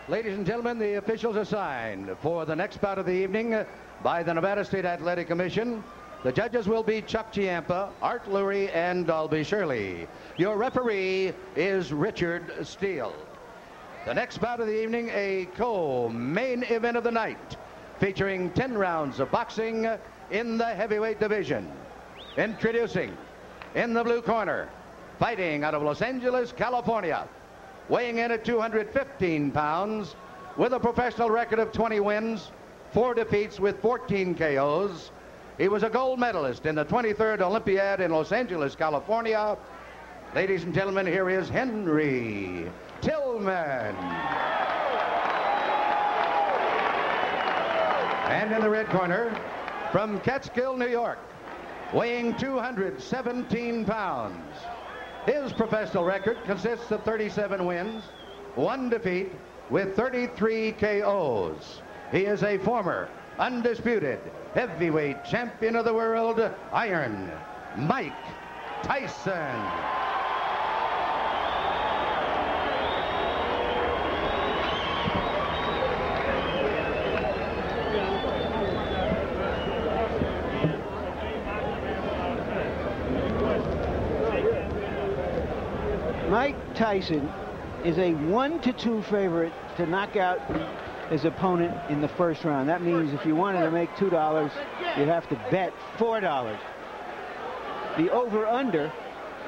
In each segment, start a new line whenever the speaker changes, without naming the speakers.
Ladies and gentlemen, the officials assigned for the next bout of the evening by the Nevada State Athletic Commission. The judges will be Chuck Chiampa, Art Lurie, and Dalby Shirley. Your referee is Richard Steele. The next bout of the evening, a co-main event of the night, featuring 10 rounds of boxing in the heavyweight division. Introducing, in the blue corner, fighting out of Los Angeles, California, weighing in at 215 pounds, with a professional record of 20 wins, 4 defeats with 14 KOs. He was a gold medalist in the 23rd Olympiad in Los Angeles, California. Ladies and gentlemen, here is Henry Tillman. And in the red corner, from Catskill, New York, weighing 217 pounds. His professional record consists of 37 wins, 1 defeat, with 33 KOs. He is a former undisputed heavyweight champion of the world, Iron Mike Tyson.
Mike Tyson is a 1-2 favorite to knock out his opponent in the first round. That means if you wanted to make $2, you'd have to bet $4. The over-under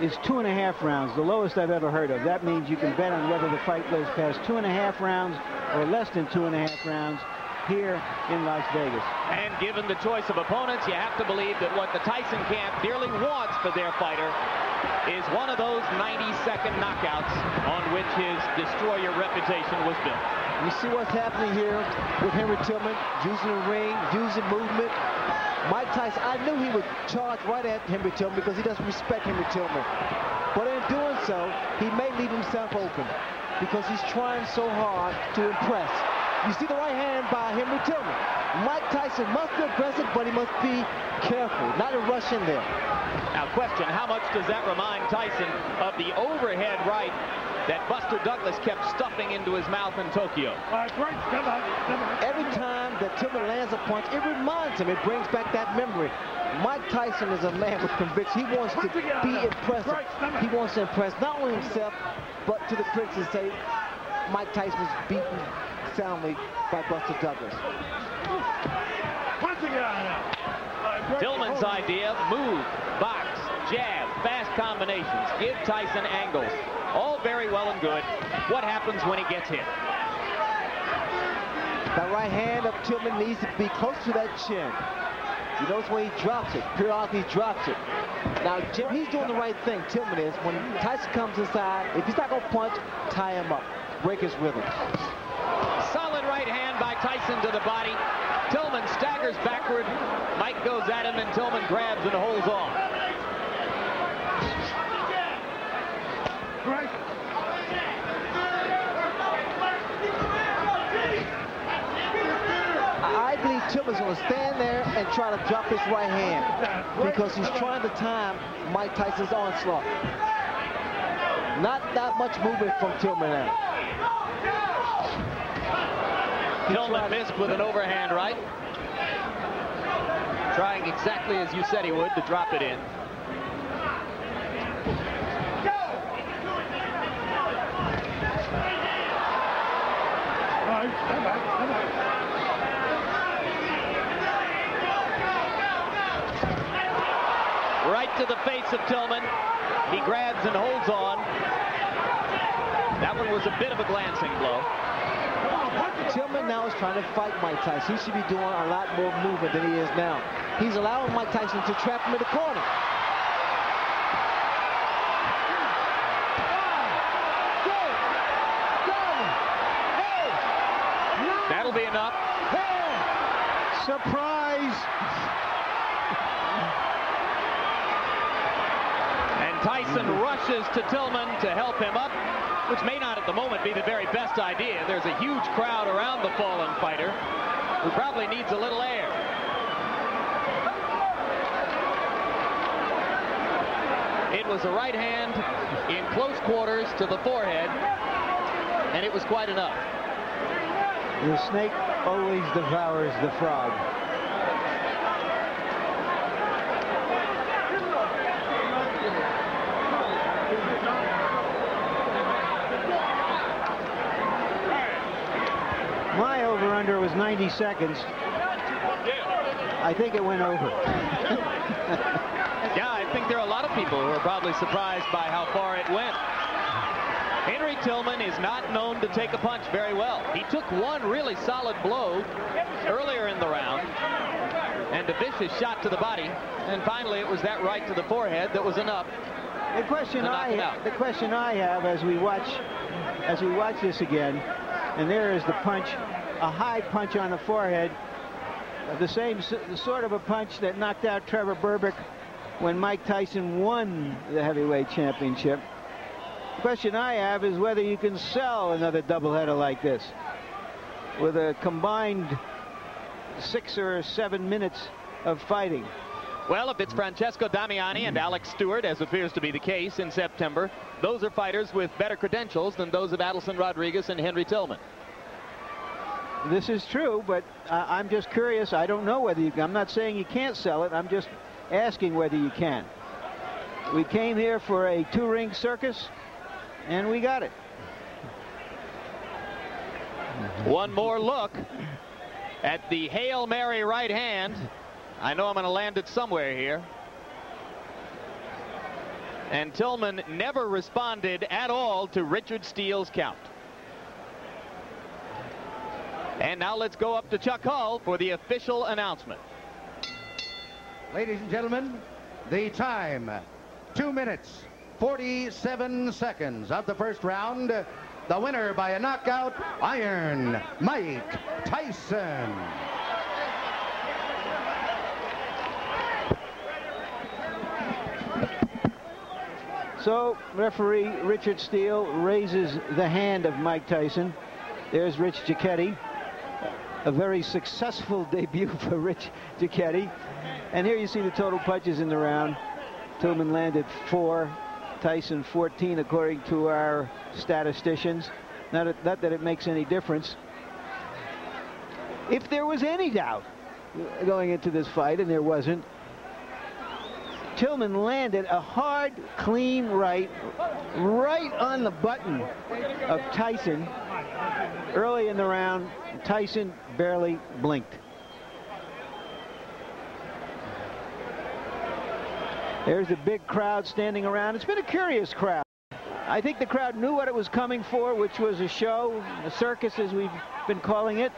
is 2.5 rounds, the lowest I've ever heard of. That means you can bet on whether the fight goes past 2.5 rounds or less than 2.5 rounds here in Las Vegas.
And given the choice of opponents, you have to believe that what the Tyson camp dearly wants for their fighter is one of those 90-second knockouts on which his destroyer reputation was built.
You see what's happening here with Henry Tillman, using the ring, using movement. Mike Tyson, I knew he would charge right at Henry Tillman because he doesn't respect Henry Tillman. But in doing so, he may leave himself open because he's trying so hard to impress. You see the right hand by Henry Tillman. Mike Tyson must be aggressive, but he must be careful, not to rush in there.
Now, question, how much does that remind Tyson of the overhead right that Buster Douglas kept stuffing into his mouth in Tokyo?
Every time that Tillman lands a punch, it reminds him, it brings back that memory. Mike Tyson is a man with conviction. He wants to be impressive. He wants to impress not only himself, but to the critics and say, Mike Tyson was beaten soundly by Buster Douglas.
Tillman's idea, move, box, jab, fast combinations, give Tyson angles. All very well and good. What happens when he gets hit?
The right hand of Tillman needs to be close to that chin. You notice when he drops it, periodically drops it. Now, Jim, he's doing the right thing, Tillman is. When Tyson comes inside, if he's not going to punch, tie him up, break his rhythm.
Solid right hand by Tyson to the body. Tillman staggers backward. Mike goes at him, and Tillman grabs and holds on.
I believe Tillman's going to stand there and try to drop his right hand because he's trying to time Mike Tyson's onslaught. Not that much movement from Tillman now.
Tillman missed with an overhand right. Trying exactly as you said he would to drop it in. Right to the face of Tillman. He grabs and holds on. That one was a bit of a glancing blow.
Tillman now is trying to fight Mike Tyson. He should be doing a lot more movement than he is now. He's allowing Mike Tyson to trap him in the corner.
That'll be enough.
Surprise!
And Tyson rushes to Tillman to help him up, which may not at the moment be the very best idea. There's a huge crowd around the fallen fighter who probably needs a little air. It was a right hand in close quarters to the forehead, and it was quite enough.
The snake always devours the frog. My over-under was 90 seconds. I think it went over.
Yeah, I think there are a lot of people who are probably surprised by how far it went. Henry Tillman is not known to take a punch very well. He took one really solid blow earlier in the round and a vicious shot to the body, and finally it was that right to the forehead that was enough.
The question I have as we watch this again, and there is the punch, a high punch on the forehead, the sort of a punch that knocked out Trevor Berbick when Mike Tyson won the heavyweight championship. The question I have is whether you can sell another doubleheader like this with a combined 6 or 7 minutes of fighting.
Well, if it's Francesco Damiani and Alex Stewart, as appears to be the case in September, those are fighters with better credentials than those of Adelson Rodriguez and Henry Tillman.
This is true, but I'm just curious. I don't know whether you can. I'm not saying you can't sell it. I'm just asking whether you can. We came here for a 2-ring circus, and we got it.
One more look at the Hail Mary right hand. I know I'm going to land it somewhere here. And Tillman never responded at all to Richard Steele's count. And now let's go up to Chuck Hull for the official announcement.
Ladies and gentlemen, the time, 2 minutes, 47 seconds of the first round. The winner by a knockout, Iron Mike Tyson.
So referee Richard Steele raises the hand of Mike Tyson. There's Rich Giacchetti. A very successful debut for Rich Giacchetti. And here you see the total punches in the round. Tillman landed 4, Tyson 14 according to our statisticians. Not that it makes any difference. If there was any doubt going into this fight, and there wasn't, Tillman landed a hard, clean right on the button of Tyson early in the round. Tyson barely blinked. There's a big crowd standing around. It's been a curious crowd. I think the crowd knew what it was coming for, which was a show, a circus as we've been calling it.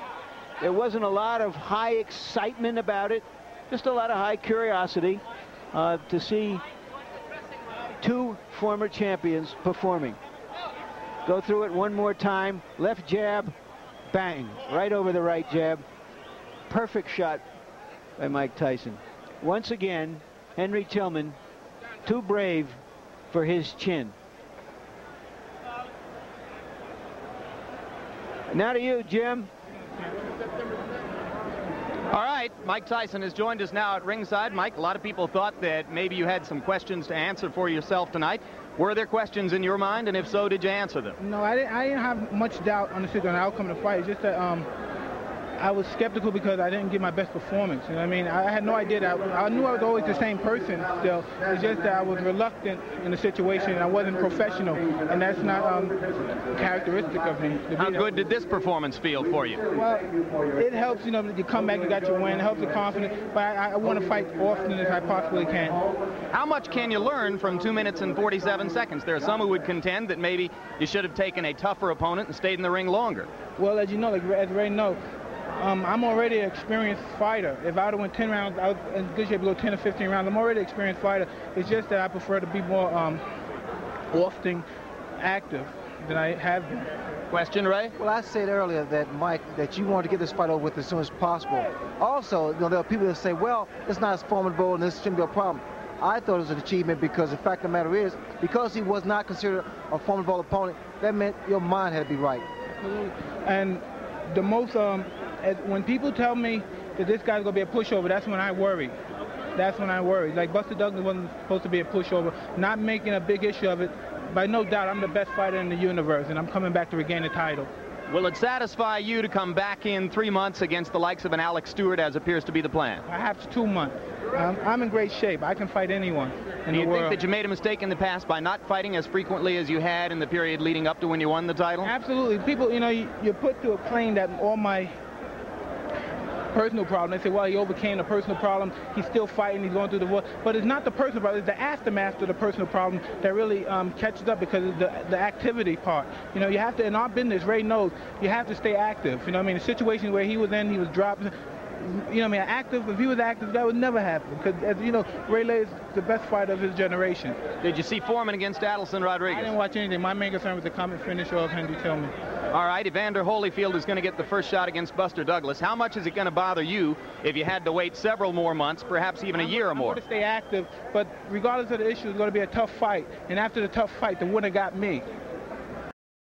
There wasn't a lot of high excitement about it, just a lot of high curiosity to see 2 former champions performing. Go through it one more time. Left jab, bang, right over the right jab. Perfect shot by Mike Tyson. Once again, Henry Tillman, too brave for his chin. Now to you, Jim.
All right, Mike Tyson has joined us now at ringside. Mike, a lot of people thought that maybe you had some questions to answer for yourself tonight. Were there questions in your mind, and if so, did you answer them?
No, I didn't have much doubt on the outcome of the fight. It's just that I was skeptical because I didn't give my best performance. You know what I mean? I had no idea that I knew I was always the same person still. It's just that I was reluctant in the situation and I wasn't professional, and that's not characteristic of me.
How good did this performance feel for you?
Well, it helps, you know, you come back, you got your win, it helps the confidence, but I want to fight often as I possibly can.
How much can you learn from 2 minutes and 47 seconds? There are some who would contend that maybe you should have taken a tougher opponent and stayed in the ring longer.
Well, as you know, as Ray knows, I'm already an experienced fighter. If I would have went 10 rounds, I was in good shape to go 10 or 15 rounds. I'm already an experienced fighter. It's just that I prefer to be more often active than I have been.
Question, Ray?
Well, I said earlier that, Mike, that you wanted to get this fight over with as soon as possible. Also, you know, there are people that say, well, it's not as formidable and this shouldn't be a problem. I thought it was an achievement because the fact of the matter is, because he was not considered a formidable opponent, that meant your mind had to be right.
And the most, when people tell me that this guy's going to be a pushover, that's when I worry. That's when I worry. Like Buster Douglas wasn't supposed to be a pushover, not making a big issue of it. By no doubt, I'm the best fighter in the universe, and I'm coming back to regain the title.
Will it satisfy you to come back in 3 months against the likes of an Alex Stewart, as appears to be the plan?
Perhaps 2 months. I'm in great shape. I can fight anyone in the world.
Do you think that you made a mistake in the past by not fighting as frequently as you had in the period leading up to when you won the title?
Absolutely. People, you know, you're put to a claim that all my personal problem. They say, well, he overcame the personal problem. He's still fighting. He's going through the war. But it's not the personal problem. It's the aftermath of the personal problem that really catches up because of the activity part. You know, you have to, in our business, Ray knows, you have to stay active. You know what I mean? The situation where he was in, he was dropped. You know what I mean? Active, if he was active, that would never happen. Because, as you know, Ray Lay is the best fighter of his generation.
Did you see Foreman against Adelson Rodriguez?
I didn't watch anything. My main concern was the combat finish of Henry Tillman.
All right, Evander Holyfield is going to get the first shot against Buster Douglas. How much is it going to bother you if you had to wait several more months, perhaps even a year or more?
I'm going to stay active, but regardless of the issue, it's going to be a tough fight. And after the tough fight, the winner got me.